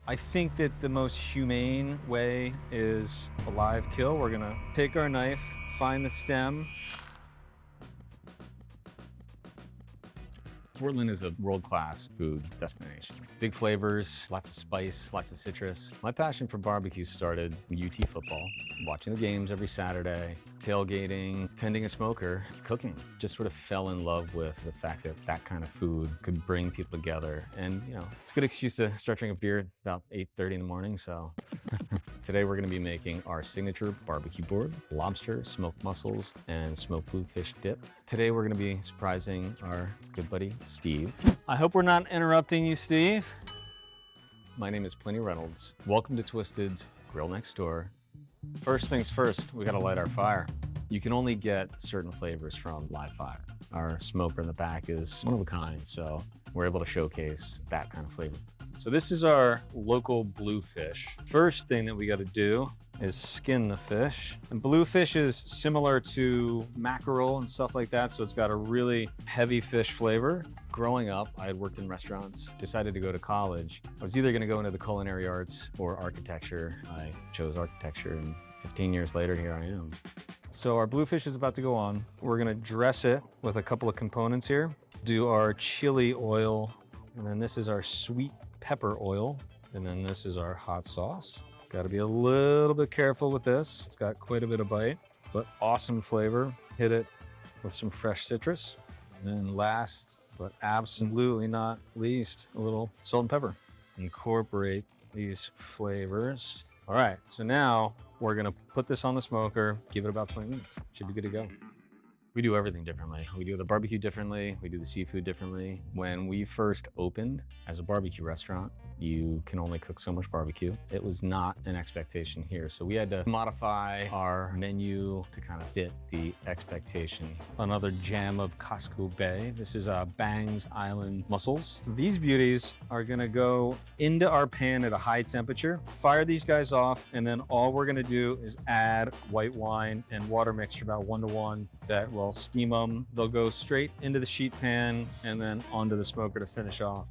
I think that the most humane way is a live kill. We're gonna take our knife, find the stem. Portland is a world-class food destination. Big flavors, lots of spice, lots of citrus. My passion for barbecue started in UT football, watching the games every Saturday, tailgating, tending a smoker, cooking. Just sort of fell in love with the fact that that kind of food could bring people together. And, you know, it's a good excuse to start drinking beer about 8:30 in the morning, so. Today we're gonna be making our signature barbecue board, lobster, smoked mussels, and smoked bluefish dip. Today we're gonna be surprising our good buddy, Steve. I hope we're not interrupting you, Steve. My name is Pliny Reynolds. Welcome to Twisted's Grill Next Door. First things first, we gotta light our fire. You can only get certain flavors from live fire. Our smoker in the back is one of a kind, so we're able to showcase that kind of flavor. So this is our local bluefish. First thing that we got to do is skin the fish. And bluefish is similar to mackerel and stuff like that, so it's got a really heavy fish flavor. Growing up, I had worked in restaurants, decided to go to college. I was either going to go into the culinary arts or architecture. I chose architecture, and 15 years later, here I am. So our bluefish is about to go on. We're going to dress it with a couple of components here. Do our chili oil, and then this is our sweet pepper oil, and then this is our hot sauce. Got to be a little bit careful with this. It's got quite a bit of bite, but awesome flavor. Hit it with some fresh citrus. And then last, but absolutely not least, a little salt and pepper. Incorporate these flavors. All right, so now we're gonna put this on the smoker, give it about 20 minutes. Should be good to go. We do everything differently. We do the barbecue differently. We do the seafood differently. When we first opened as a barbecue restaurant, you can only cook so much barbecue. It was not an expectation here. So we had to modify our menu to kind of fit the expectation. Another gem of Costco Bay. This is Bangs Island mussels. These beauties are gonna go into our pan at a high temperature, fire these guys off, and then all we're gonna do is add white wine and water mixture about 1-to-1 that will steam them. They'll go straight into the sheet pan and then onto the smoker to finish off.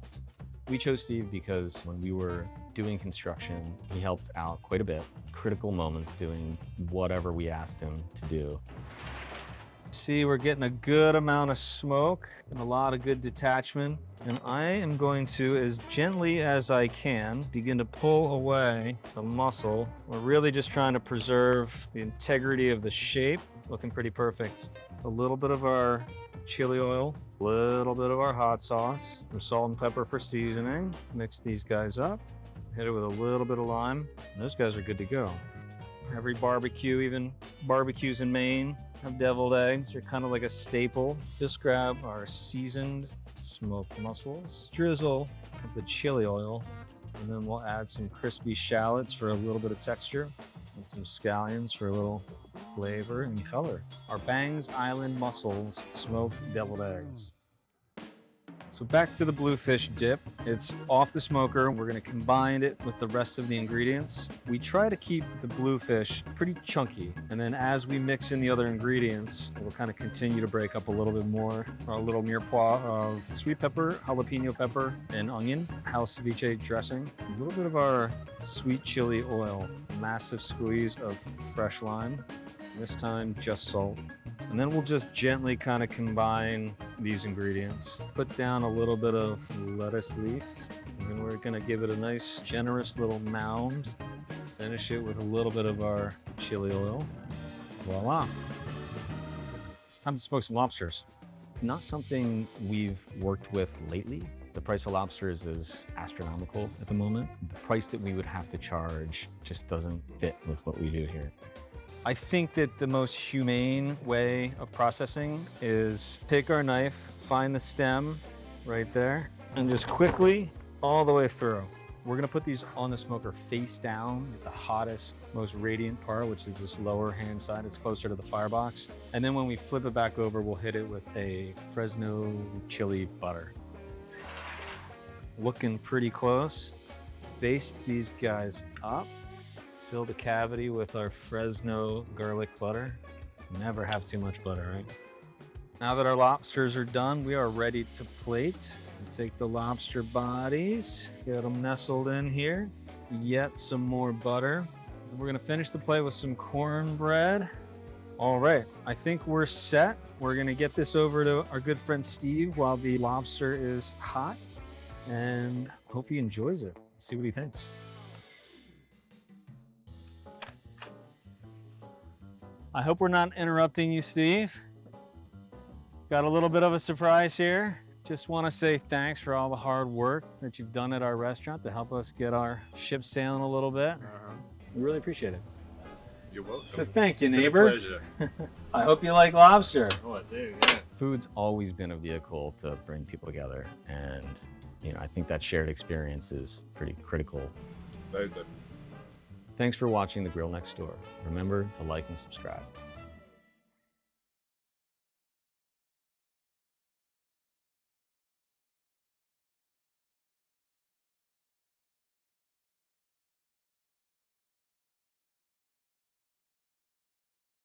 We chose Steve because when we were doing construction, he helped out quite a bit. Critical moments doing whatever we asked him to do. See, we're getting a good amount of smoke and a lot of good detachment. And I am going to, as gently as I can, begin to pull away the mussel. We're really just trying to preserve the integrity of the shape. Looking pretty perfect. A little bit of our chili oil, a little bit of our hot sauce, some salt and pepper for seasoning. Mix these guys up, hit it with a little bit of lime, and those guys are good to go. Every barbecue, even barbecues in Maine, have deviled eggs. They're kind of like a staple. Just grab our seasoned smoked mussels, drizzle of the chili oil, and then we'll add some crispy shallots for a little bit of texture, and some scallions for a little flavor and color. Our Bangs Island mussels smoked deviled eggs. So back to the bluefish dip. It's off the smoker. We're gonna combine it with the rest of the ingredients. We try to keep the bluefish pretty chunky, and then as we mix in the other ingredients, we'll kind of continue to break up a little bit more. A little mirepoix of sweet pepper, jalapeno pepper, and onion, house ceviche dressing, a little bit of our sweet chili oil, massive squeeze of fresh lime, this time just salt. And then we'll just gently kind of combine these ingredients. Put down a little bit of lettuce leaf, and then we're gonna give it a nice, generous little mound. Finish it with a little bit of our chili oil. Voila. It's time to smoke some lobsters. It's not something we've worked with lately. The price of lobsters is astronomical at the moment. The price that we would have to charge just doesn't fit with what we do here. I think that the most humane way of processing is take our knife, find the stem right there, and just quickly all the way through. We're gonna put these on the smoker face down at the hottest, most radiant part, which is this lower hand side. It's closer to the firebox. And then when we flip it back over, we'll hit it with a Fresno chili butter. Looking pretty close. Baste these guys up. Fill the cavity with our Fresno garlic butter. Never have too much butter, right? Now that our lobsters are done, we are ready to plate. Take the lobster bodies, get them nestled in here. yet some more butter. We're gonna finish the plate with some cornbread. All right, I think we're set. We're gonna get this over to our good friend Steve while the lobster is hot, and hope he enjoys it. See what he thinks. I hope we're not interrupting you, Steve. Got a little bit of a surprise here. Just want to say thanks for all the hard work that you've done at our restaurant to help us get our ship sailing a little bit. We really appreciate it. You're welcome. So thank you, neighbor. Pleasure. I hope you like lobster. Oh, I do, yeah. Food's always been a vehicle to bring people together, and I think that shared experience is pretty critical. Very good. Thanks for watching The Grill Next Door. Remember to like and subscribe.